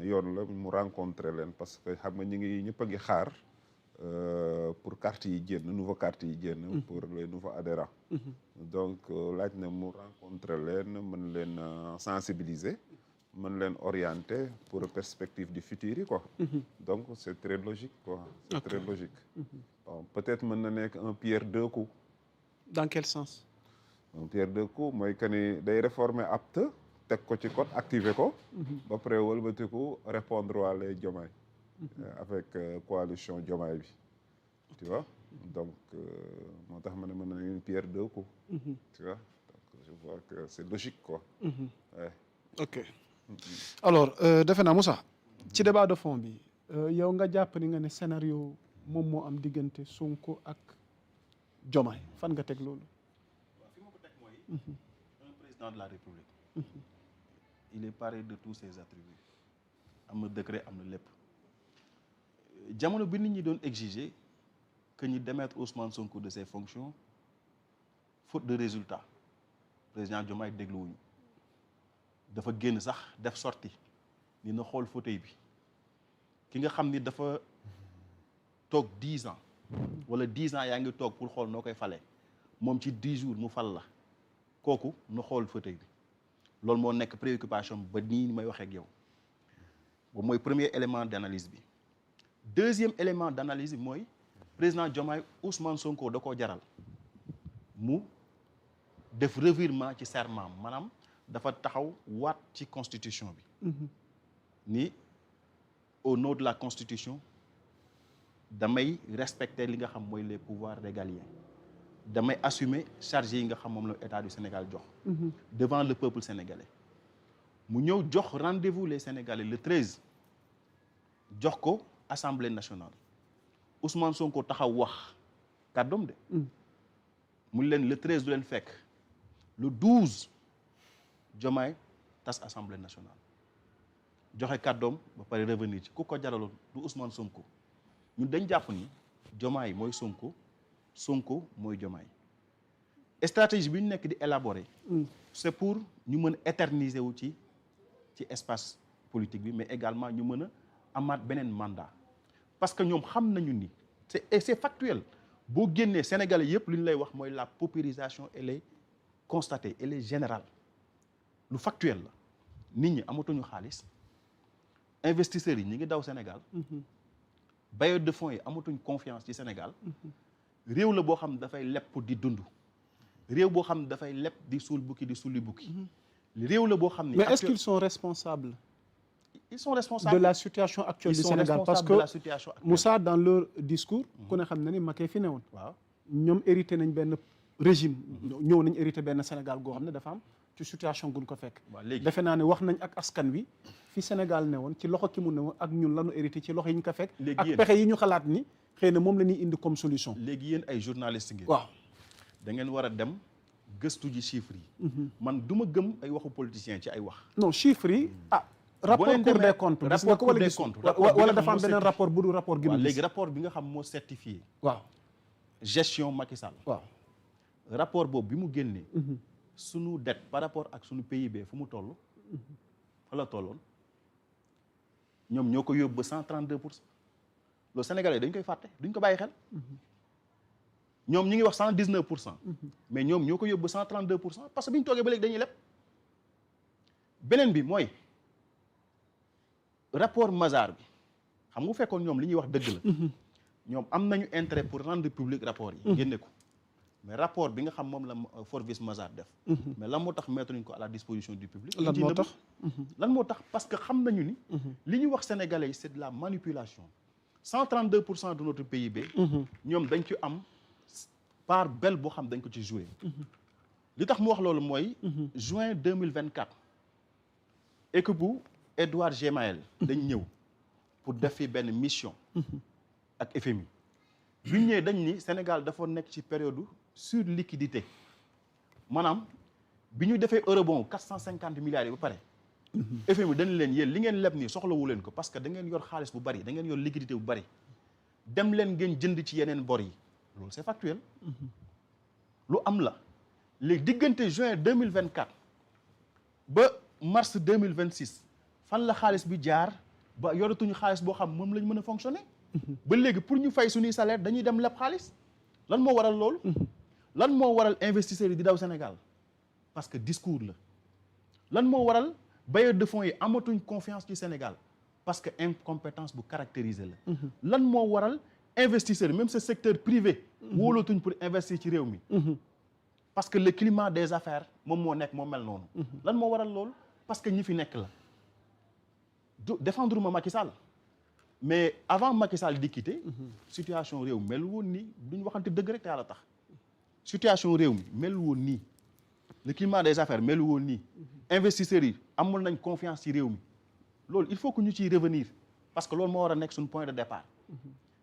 yoon la mu rencontrer leen parce que xam nga ñëpp a ngi xaar pour carte yi génn nouveau carte yi génn pour les nouveaux adhérents donc laaj na mu rencontrer leen mën leen sensibiliser mën leen orienter pour perspective du futur yi quoi donc c'est très logique quoi c'est très logique bon peut-être mën na nekk un pierre deux coups. Dans quel sens? un pierre deux coups mooy que ni day réformer apte teg ko ci code activer ko ba pare wëlbatiku répondre waale Diomaye avec coalition Diomaye bi tu vois donc moo tax ma ne mën na une pierre deux coups tu vois donc je vois que c'est logique quoi ouais. Ok alors defe naa Moussa ci débat de fond bi yow nga jàpp ni nga ne scénario moom moo am diggante Sonko ak Diomaye fan nga teg loolu? waaw fi ma ko teg mooy un président de la République il est paré de tous ses attributs am na décret am na lépp jamono bi nit ñi doon exiger que ñu démettre Ousmane Sonko de ses fonctions faute de résultat président Diomaye dégluwuñu dafa génn sax def sortie ni na xool fauteuil bi ki nga xam ni dafa toog 10 ans wala 10 ans yaa ngi toog pour xool noo koy falee moom ci 10 jours mu fal la kooku na xool fauteuil bi loolu moo nekk préoccupation ba nii may waxee ak yow boobu mooy premier élément d'analyse bi. Deuxième élément d'analyse bi mooy président Diomaye Ousmane Sonko da koo jaral mu def revirement ci serment maanaam dafa taxaw waat ci constitution bi ni au nom de la constitution damay respecter li nga xam mooy les pouvoirs régaliens damay assumer charge yi nga xam moom la état du Sénégal jox devant le peuple sénégalais mu ñëw jox rendez-vous les Sénégalais le 13 jox ko Assemblée nationale Ousmane Sonko taxaw wax kàddoom de mu leen le 13 du leen fekk le 12 Diomaye tas Assemblée nationale joxe kàddoom ba pare revenir ci ku ko jaraloon du Ousmane Sonko ñun dañ jàpp ni Diomaye mooy Sonko Sonko mooy Diomaye stratégie bi ñu nekk di élaborer c'est pour ñu mën a éterniser wu ci espace politique bi mais également ñu mën a amaat beneen mandat parce que ñoom xam nañu ni c'est factuel boo génnee Sénégalais yëpp li ñu lay wax mooy la paupérisation elle est constatée elle est générale lu factuel la nit ñi amatuñu xaalis investisseurs yi ñi ngi daw Sénégal bailleurs de fonds yi amatuñ confiance ci Sénégal réew la boo xam ne dafay leb pour di dund réew boo xam ne dafay leb di suul bukki di sulli bukki réew la boo xam ne mais est-ce qu'ils sont responsables ils sont responsables de la situation actuelle du Sénégal parce que Moussa dans leur discours ku ne xam na ni Macky fi newoon waaw ñoom hérité nañ benn régime ñëw nañ hérité benn Sénégal goo xam ne dafa am ci situation guñ ko fekk defe naa ne wax nañ ak askan wi fi Sénégal newoon ci loxo ki mu newoon ak ñun lañu hérité ci loxo yi ñu ko fekk ak pexe yi ñu xalaat ni xëy na moom la ñuy indi comme solution léegi yéen ay journalistes ngeen waaw da ngeen war a dem gëstu ji chiffres yi man du ma gëm ay waxu politiciens ci ay wax non chiffres yi rapport Cour des comptes gis nga ko wala gis wala dafa am beneen rapport bu dul rapport gi léegi rapport bi nga xam moo certifié waaw gestion Macky Sall waaw rapport boobu bi mu génnee sunu dette par rapport ak sunu PIB fu mu toll fa la tolloon ñoom ñoo ko yóbbu ba 132% loolu Sénégalais dañ koy fàtte duñ ko bàyyi xel ñoom ñi ngi wax 119% mais ñoom ñoo ko yóbbu ba 132% parce que bi ñu toogee ba léegi dañuy leb beneen bi mooy rapport Mazars bi xam nga bu fekkoon ñoom li ñuy wax dëgg la ñoom am nañu intérêt pour rendre public rapport yi génne ko mais rapport bi nga xam moom la Forvis Mazars def mais lan moo tax mettre ñu ko à la disposition du public lan moo tax parce que xam nañu ni li ñuy wax sénégalais yi c'est de la manipulation 132% de notre PIB ñoom dañ ci am part belle boo xam dañ ko ci jouer li tax mu wax loolu mooy juin 2024 équipe bu Edouard Gemaël dañ ñëw pour def fi benn mission ak FMI bi ñëwee dañ ni Sénégal dafa nekk ci période sur liquidité maanaam bi ñu defee eurobond 450 milliards yi ba pare FMI dañ leen yéen li ngeen leb nii soxlawu leen ko parce que da ngeen yor xaalis bu bari da ngeen yor liquidité bu bari dem leen ngeen jënd ci yeneen bor yi loolu c'est factuel lu am la léegi diggante juin 2024 ba mars 2026 fan la xaalis bi jaar ba yoratuñu xaalis boo xam moom lañ mën a fonctionner. ba léegi pour ñu fay suñuy salaire dañuy dem leb xaalis. lan moo waral loolu. lan moo waral investisseurs yi di daw Sénégal parce que discours la. lan moo waral bailleurs de fonds yi amatuñ confiance ci Sénégal parce que incompétence bu caractérisé la. lan moo waral investisseurs même ce secteur privé. wóolatuñ pour investir ci réew mi. parce que le climat des affaires moom moo nekk moo mel noonu. lan moo waral loolu parce que ñi fi nekk la. défendre ma Macky Sall mais avant Macky Sall di quitter situation réew mel woon nii duñ waxante dëgg rek te yàlla tax situation réew mi mel woon nii le climat des affaires mel woon nii investisseurs yi amul nañ confiance ci réew mi loolu il faut que ñu ciy revenir parce que loolu moo war a nekk suñu point de départ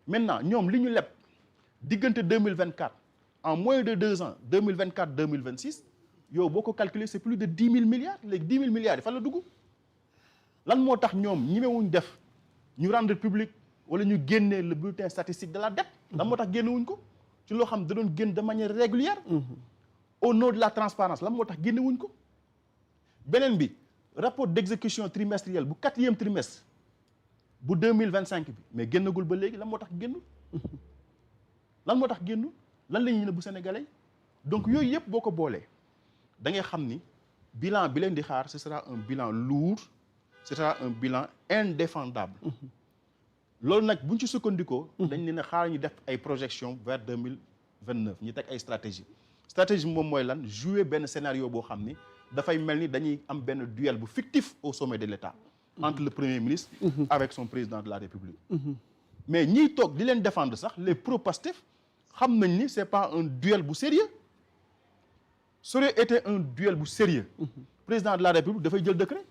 maintenant ñoom li ñu leb diggante 2024 en moins de 2 ans 2024 2026 yow boo ko calculer c'est plus de 10 000 milliards léegi 10 000 milliards yi fan la dugg lan moo tax ñoom ñemewuñ def ñu rendre public wala ñu génnee le bulletin statistique de la dette. lan moo tax génnewuñ ko ci loo xam da doon génn de manière régulière. au nom de la transparence lan moo tax génnewuñ ko. beneen bi rapport d'exécution trimestrielle bu 4e trimestre bu 2025 bi mais génnagul ba léegi lan moo tax génnul. lan moo tax génnul lan la ñuy ne bu sénégalais donc yooyu yëpp boo ko boolee da ngay xam ni bilan bi leen di xaar ce sera un bilan lourd. ce sera un bilan indéfendable. loolu nag buñ ci sukkandikoo. dañ ne xaaral ñu def ay projections vers 2029 ñu teg ay stratégie moom mooy lan jouer benn scénario boo xam ni dafay mel ni dañuy am benn duel bu fictif au sommet de l'État. entre le premier ministre. avec son président de la République. mais ñiy toog di leen défendre sax les pro-Pastef xam nañ ni c'est pas un duel bu sérieux ça aurait été un duel bu sérieux président de la République dafay jël décret.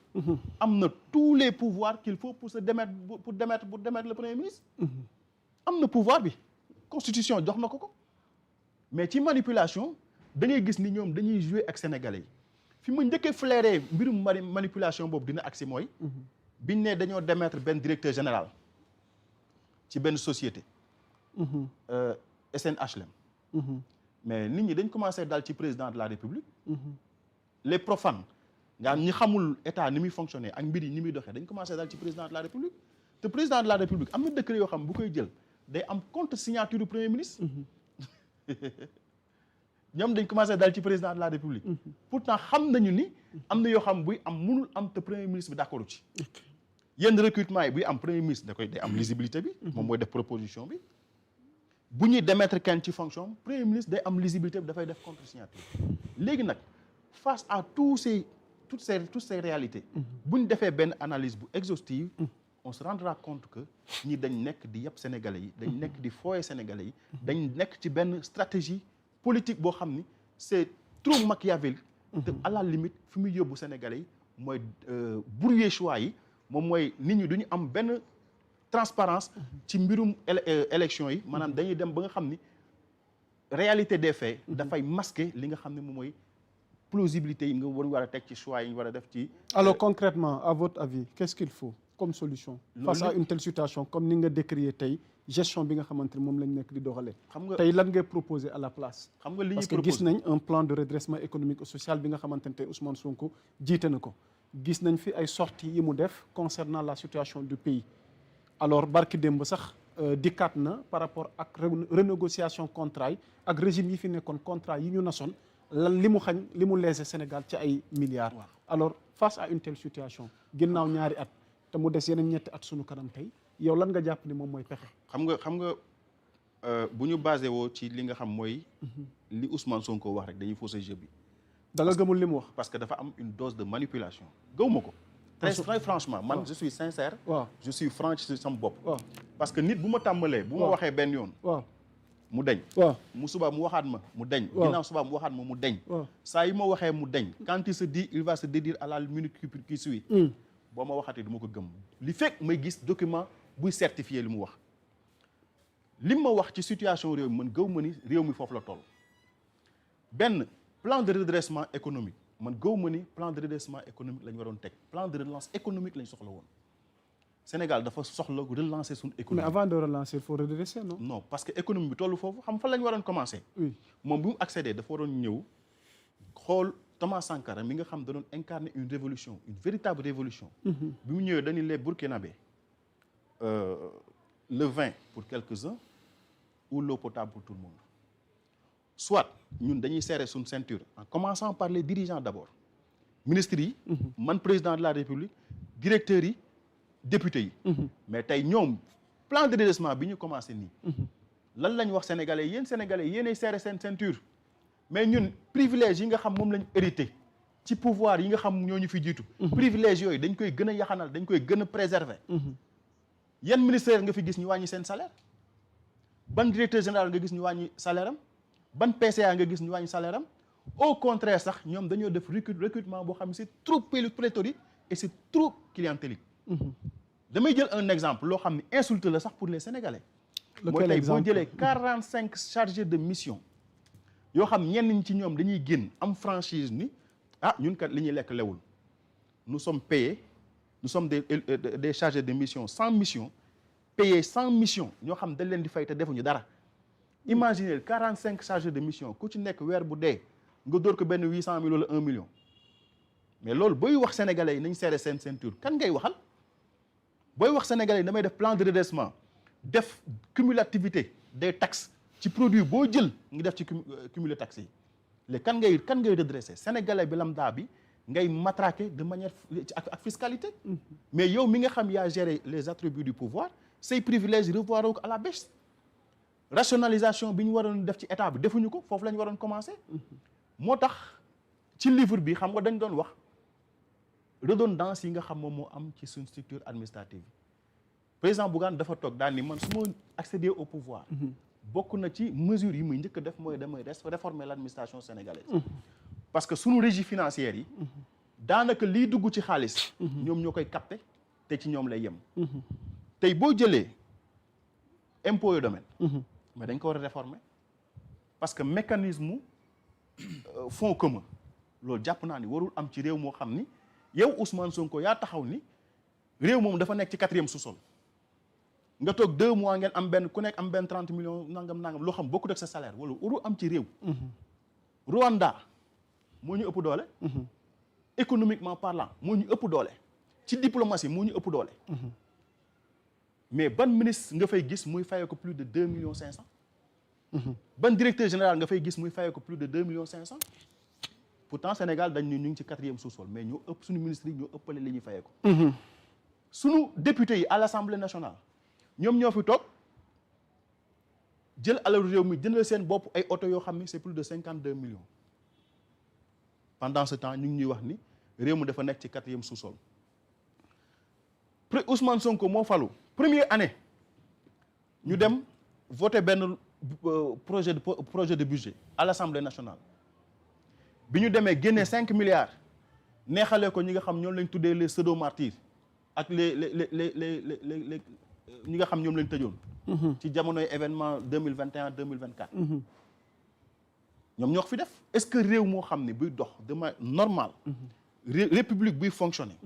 am na tous les pouvoirs qu'il faut pour se démettre pour démettre le premier ministre. am na pouvoir bi constitution jox na ko mais ci manipulation da ngay gis ni ñoom dañuy jouer ak sénégalais yi fi ma njëkkee flairé mbirum manipulation boobu dina agsi mooy. biñ ne dañoo démettre benn directeur général ci benn société. SNHLM. mais nit ñi dañ commencé dal ci président de la République. les profanes. nga ñi xamul état ni muy fonctionner ak mbir yi ni muy doxee dañ commencé daal ci président de la république te président de la république am na décret yoo xam bu koy jël day am contre signature du premier ministre. ñoom dañ commencé daal ci président de la république. pourtant xam nañu ni am na yoo xam buy am mënul am te premier ministre bi d'accord ci. yenn recrutement yi buy am premier ministre day am lisibilité bi. moom mooy def proposition bi. bu ñuy démettre kenn ci fonction premier ministre day am lisibilité bi dafay def contre signature. léegi nag face à toutes ces réalités bu ñu defee benn analyse bu exhaustive on se rendra compte que ñi dañ nekk di yàpp sénégalais yi dañ nekk di fooye sénégalais yi dañ nekk ci benn stratégie politique boo xam ni c'est trop machiavélique te à la limite fi muy yóbbu sénégalais yi mooy brouiller choix yi moom mooy nit ñi duñu am benn transparence ci mbirum élection yi maanaam dañuy dem ba nga xam ni réalité des faits dafay masquer li nga xam ne moom mooy plausibilité yi nga war a teg ci choix yi ñu war a def ci. alors concrètement à votre avis qu'est-ce qu'il faut comme solution. face à une telle situation comme ni nga décrire tey gestion bi nga xamante ne moom lañ nekk di doxalee. xam nga tey lan ngay proposer à la place. xam nga li ñuy parce que gis nañ un plan de redressement économique et social bi nga xamante ne tey Ousmane Sonko jiite na ko. gis nañ fi ay sorties yi mu def concernant la situation du pays alors barki démb sax dikkaat na par rapport ak renégociation contrat yi ak régime yi fi nekkoon contrat yi ñu nasoon. lan li mu xañ li mu léser Sénégal ci ay milliards. alors face à une telle situation ginnaaw ñaari at te mu des yeneen ñetti at sunu kanam tey yow lan nga jàpp ni moom mooy pexe. xam nga bu ñu basé woo ci li nga xam mooy. li Ousmane Sonko wax rek dañuy fausser jeu bi. da nga gëmul li mu wax. parce que dafa am une dose de manipulation. gëwuma ko. très franchement man je suis sincère. waaw je suis franc ci sama bopp. waaw parce que nit bu ma tàmbalee. bu ma waxee benn yoon. waaw. mu deñ waaw mu suba mu waxaat ma mu deñ ginnaaw suba mu waxaat ma mu deñ saa yi ma waxee mu deñ quand il se dit il va se dédire à la minute qui suit boo ma waxaatee du ma ko gëm li fekk may gis document buy certifier li mu wax li ma wax ci situation réew mi man gëw ma ni réew mi foofu la toll benn plan de redressement économique man gëw ma ni plan de redressement économique la ñu waroon teg plan de relance économique la ñu soxla woon Sénégal dafa soxla relancer suñu économie. mais avant de relancer il faut redresser non. non parce que économie bi tollu foofu xam fa la ñu waroon commencer. oui moom bi mu accédé dafa waroon ñëw xool Thomas Sankara mi nga xam da doon incarner une révolution une véritable révolution bi mu ñëwee dañu les Burkinabé le vin pour quelques-uns ou l'eau potable pour tout le monde soit ñun dañuy serrer suñu ceinture en commençant par les dirigeants d'abord ministres yi man président de la République directeurs yi députés yi mais tey ñoom plan de redressement bi ñu commencé nii lan lañ wax sénégalais yéenay serrer seen ceinture mais ñun privilège yi nga xam moom lañ hérité ci pouvoir yi nga xam ñoo ñu fi jiitu privilège yooyu dañ koy gën a yaxanal dañ koy gën a préserver yan ministère nga fi gis ñu wàññi seen salaire ban directeur général nga gis ñu wàññi salaire am ban PCA nga gis ñu wàññi salaire am au contraire sax ñoom dañoo def recrutement boo xam ne c'est trop pléthorique et c'est trop clientélique damay jël un exemple loo xam ne insulte la sax pour les Sénégalais mooy tey boo jëlee 45 chargés de mission yoo xam ñenn ñi ci ñoom dañuy génn am franchise ni ñun kat li ñuy lekk lewul nous sommes payés nous sommes des chargés de mission sans mission payés sans mission ñoo xam dañ leen di fay te defuñu dara imaginez 45 chargés de mission ku ci nekk weer bu dee nga dóor ko benn 800 000 wala 1 million mais loolu booy wax sénégalais yi nañ serré seen ceinture kan ngay waxal booy wax sénégalais yi damay def plan de redressement def cumulativité des taxes ci produit boo jël nga def ci cumulé taxes yi léegi kan ngay redresser sénégalais bi lambda bi ngay matraquer de manière ak fiscalité mais yow mi nga xam yaa gérer les attributs du pouvoir say privilèges revoir ko à la baisse rationalisation bi ñu waroon def ci état bi defuñu ko foofu la ñu waroon commencer moo tax ci livre bi xam nga dañ doon wax redondance yi nga xam moom moo am ci suñ structure administrative président Bougane dafa toog daal ni man su ma accéder au pouvoir bokk na ci mesures yi muy njëkk a def mooy damay réformer l'administration sénégalaise parce que suñu régie financière yi daanaka liy dugg ci xaalis ñoom ñoo koy capter te ci ñoom lay yem tey boo jëlee impôt et domaine mais dañ ko war a réformer parce que mécanisme fonds commun loolu jàpp naa ni warul am ci réew moo xam ni yow Ousmane Sonko yaa taxaw ni réew moom dafa nekk ci 4e sous-sol nga toog 2 mois ngeen am benn ku nekk am benn 30 millions nangam loo xam bokkut ak sa salaire wala warul am ci réew Rwanda moo ñu ëpp doole économiquement parlant moo ñu ëpp doole ci diplomatie moo ñu ëpp doole mais ban ministre nga fay gis muy fayee ko plus de 2 millions 500 ban directeur général nga fay gis muy fayee ko plus de 2 millions 500 pourtant Sénégal dañ ñu ngi ci 4e sous-sol mais ñoo ëpp suñu ministres yi ñoo ëppale li ñuy fayee ko suñu députés yi à l'Assemblée nationale ñoom ñoo fi toog jël alalu réew mi jëndal seen bopp ay oto yoo xam ni c'est plus de 52 millions pendant ce temps ñu ngi ñuy wax ni réew mi dafa nekk ci 4e sous-sol Ousmane Sonko moo falu première année ñu dem voter benn projet de budget à l'Assemblée nationale bi ñu demee génnee 5 milliards neexalee ko ñi nga xam ñoom lañ tuddee les pseudo-martyrs ak les ñi nga xam ñoom lañ tëjoon ci jamonoy événement 2021 2024 ñoom ñoo ko fi def est-ce que réew moo xam ne buy dox de manière normale république buy fonctionner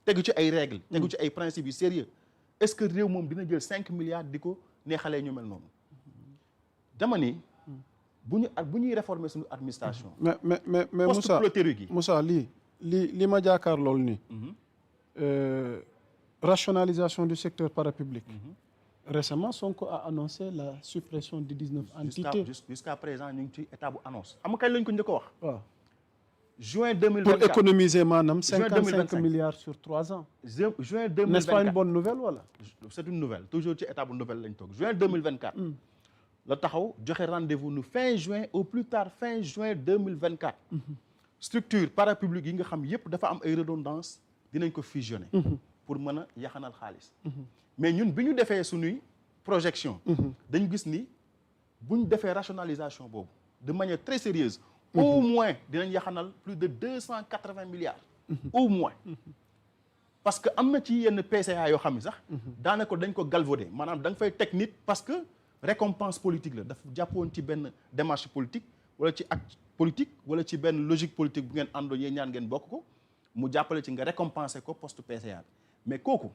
tegu ci ay règles tegu ci ay principes yu sérieux est-ce que réew moom dina jël 5 milliards di ko neexalee ñu mel noonu dama ni bu ñuy réformer suñu administration mais Moussa Moussa li ma jaakaar loolu nii rationalisation du secteur parapublic récemment Sonko a annoncé la suppression de 19 entités jusqu'à présent ñu ngi ci état bu annonce xam nga kañ lañ ko njëkk a wax waaw juin 2024 pour économiser maanaam 55 milliards sur 3 ans juin 2024 n'est-ce pas une bonne nouvelle wala c'est une nouvelle toujours ci état bu nouvelle lañ toog juin 2024 la taxaw joxe rendez-vous nu fin juin au plus tard fin juin 2024 structure parapublique yi nga xam yépp dafa am ay redondance dinañ ko fusionner pour mën a yaxanal xaalis mais ñun bi ñu defee suñuy projection dañu gis ni buñ defee rationalisation boobu de manière très sérieuse au moins dinañ yaxanal plus de 280 milliards au moins parce que am na ci yenn PCA yoo xam ne sax daanaka dañ ko galvauder maanaam da nga fay teg nit parce que récompense politique la dafa jàppoon ci benn démarche politique wala ci acte politique wala ci benn logique politique bu ngeen àndoo yéen ñaan ngeen bokk ko mu jàppale ci nga récompenser ko poste PCA bi mais kooku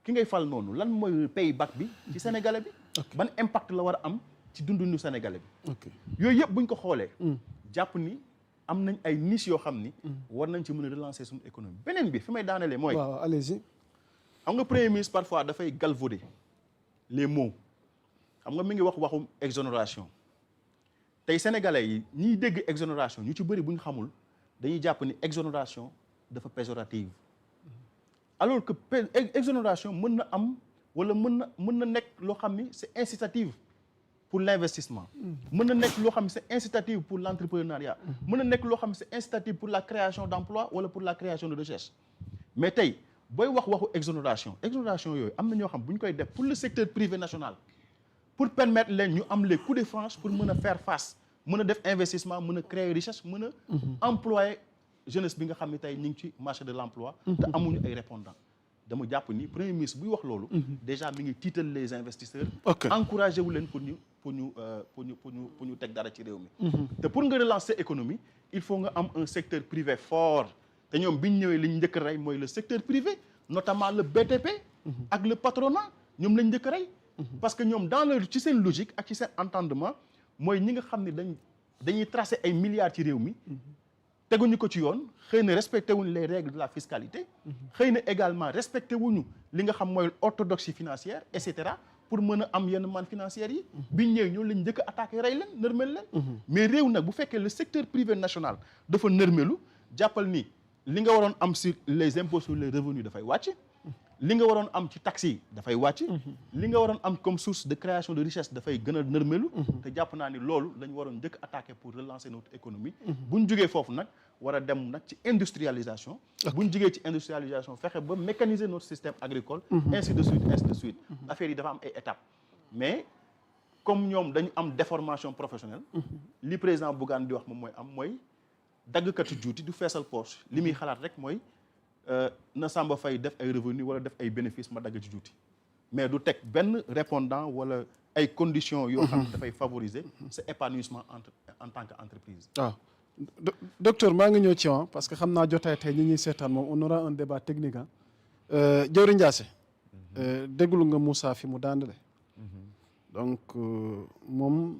ki ngay fal noonu lan mooy payback bi ci sénégalais bi ban impact la war a am ci dundunu sénégalais bi yooyu yëpp buñ ko xoolee jàpp ni am nañ ay niches yoo xam ni war nañ ci mën a relancer suñu économie beneen bi fi may daanelee mooy waaw allez-y xam nga premier ministre parfois dafay galvauder les mots xam nga mi ngi wax waxum exonération tey sénégalais yi ñiy dégg exonération ñu ci bëri bu ñu xamul dañuy jàpp ni exonération dafa péjorative alors que exonération mën na am wala mën na nekk loo xam ni c'est incitative pour l'investissement mën na nekk loo xam ne c'est incitative pour l'entrepreneuriat mën na nekk loo xam ne c'est incitative pour la création d'emploi wala pour la création de recherche mais tey booy waxu exonération yooyu am na ñoo xam bu ñu koy def pour le secteur privé national pour permettre leen ñu am les coups de franche pour mën a faire face mën a def investissement mën a créer richesse mën a employer jeunesse bi nga xam ne tey ñu ngi ci marché de l'emploi te amuñu ay répondants dama jàpp ni premier ministre buy wax loolu déjà mi ngi tiital les investisseurs encouragé wu leen pour ñu teg dara ci réew mi te pour nga relancer économie il faut nga am un secteur privé fort te ñoom bi ñu ñëwee li ñu njëkk a rey mooy le secteur privé notamment le BTP ak le patronat ñoom lañ njëkk a rey parce que ñoom dans leur ci seen logique ak ci seen entendement mooy ñi nga xam ne dañuy tracer ay milliards ci réew mi teguñu ko ci yoon xëy na respecté wuñu les règles de la fiscalité xëy na également respecté wuñu li nga xam mooy orthodoxie financière et cetera pour mën a am yenn manne financières yi biñ ñëwee ñoo lañ njëkk a attaqué rey leen nërmel leen mais réew nag bu fekkee le secteur privé national dafa nërmelu jàppal ni li nga waroon am sur les impôts sur les revenus dafay wàcc li nga waroon am ci taxes yi dafay wàcc li nga waroon am comme source de création de richesse dafay gën a nërmelu te jàpp naa ni loolu lañ waroon njëkk attaquer pour relancer notre économie bu ñu jógee foofu nag war a dem nag ci industrialisation bu ñu jógee ci industrialisation fexe ba mécaniser notre système agricole ainsi de suite affaire yi dafa am ay étapes mais comme ñoom dañu am déformation professionnelle li président Bougane di wax moom mooy daggkatu juuti du feesal poche li muy xalaat rek mooy na Samba Faye def ay revenu wala def ay bénéfice ma dagg ci juuti mais du teg benn répondant wala ay conditions yoo xam ne dafay favoriser ce épanouissement en tant qu'entreprise. waaw docteur maa ngi ñëw ci parce que xam naa jotaay tey ñi ñuy seetaan moom on aura un débat technique Dieuwrine Ndiassé déglu nga Moussa fi mu daandale donc moom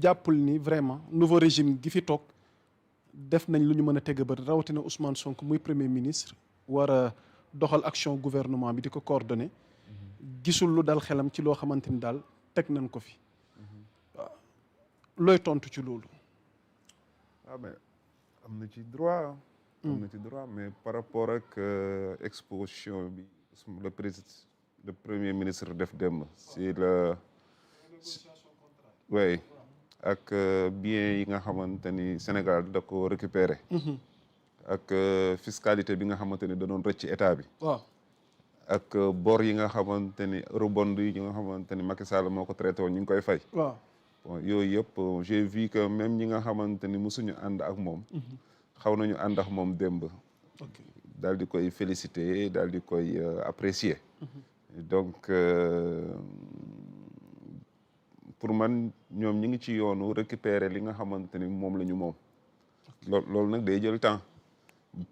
jàppul ni vraiment nouveau régime gi fi toog def nañ lu ñu mën a teg ba rawatina Ousmane Sonko muy premier ministre war a doxal action gouvernement bi di ko coordonner gisul lu dal xelam ci loo xamante ni daal teg nañ ko fi waaw looy tontu ci loolu. waaw mais am na ci droit. am na ci droit mais par rapport ak exposition bi le premier ministre def dem si la oui. ak biens yi nga xamante ni Sénégal da ko récupérer ak fiscalité bi nga xamante ni da doon rëcc ci état bi waaw ak bor yi nga xamante ni eurobond yi nga xamante ni Macky Sall moo ko traité woon ñu ngi koy fay waaw bon yooyu yëpp j'ai vu que même ñi nga xamante ni mosuñu ànd ak moom xaw nañu ànd ak moom démb daal di koy féliciter daal di koy apprécier donc pour man ñoom ñi ngi ci yoonu récupérer li nga xamante ni moom la ñu moom loolu nag day jël temps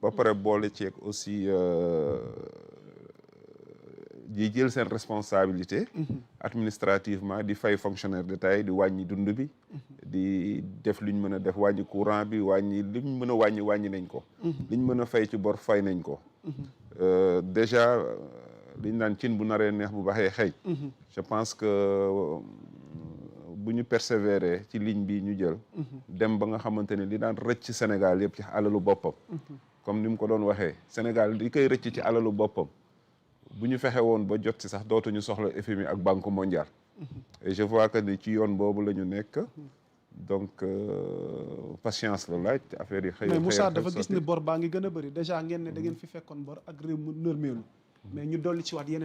ba pare boole ceeg aussi di jël seen responsabilité administrativement di fay fonctionnaire d'État yi di wàññi dund bi di def lu ñu mën a def wàññi courant bi wàññi li ñu mën a wàññi nañ ko li ñu mën a fay ci bor fay nañ ko déjà li ñu naan cin bu naree neex bu baxee xëy je pense que bu ñu persévérer ci ligne bi ñu jël dem ba nga xamante ne li daan rëcc Sénégal yëpp ci alalu boppam comme ni mu ko doon waxee Sénégal li koy rëcc ci alalu boppam bu ñu fexe woon ba jot ci sax dootuñu soxla FMI ak Banque mondiale et je vois que ni ci yoon boobu la ñu nekk donc patience la laaj affaire yi xëy mais Moussa dafa gis ni bor baa ngi gën a bëri déjà ngeen ne da ngeen fi fekkoon bor ak réew mu nërmeelu mais ñu dolli ci waat yeneen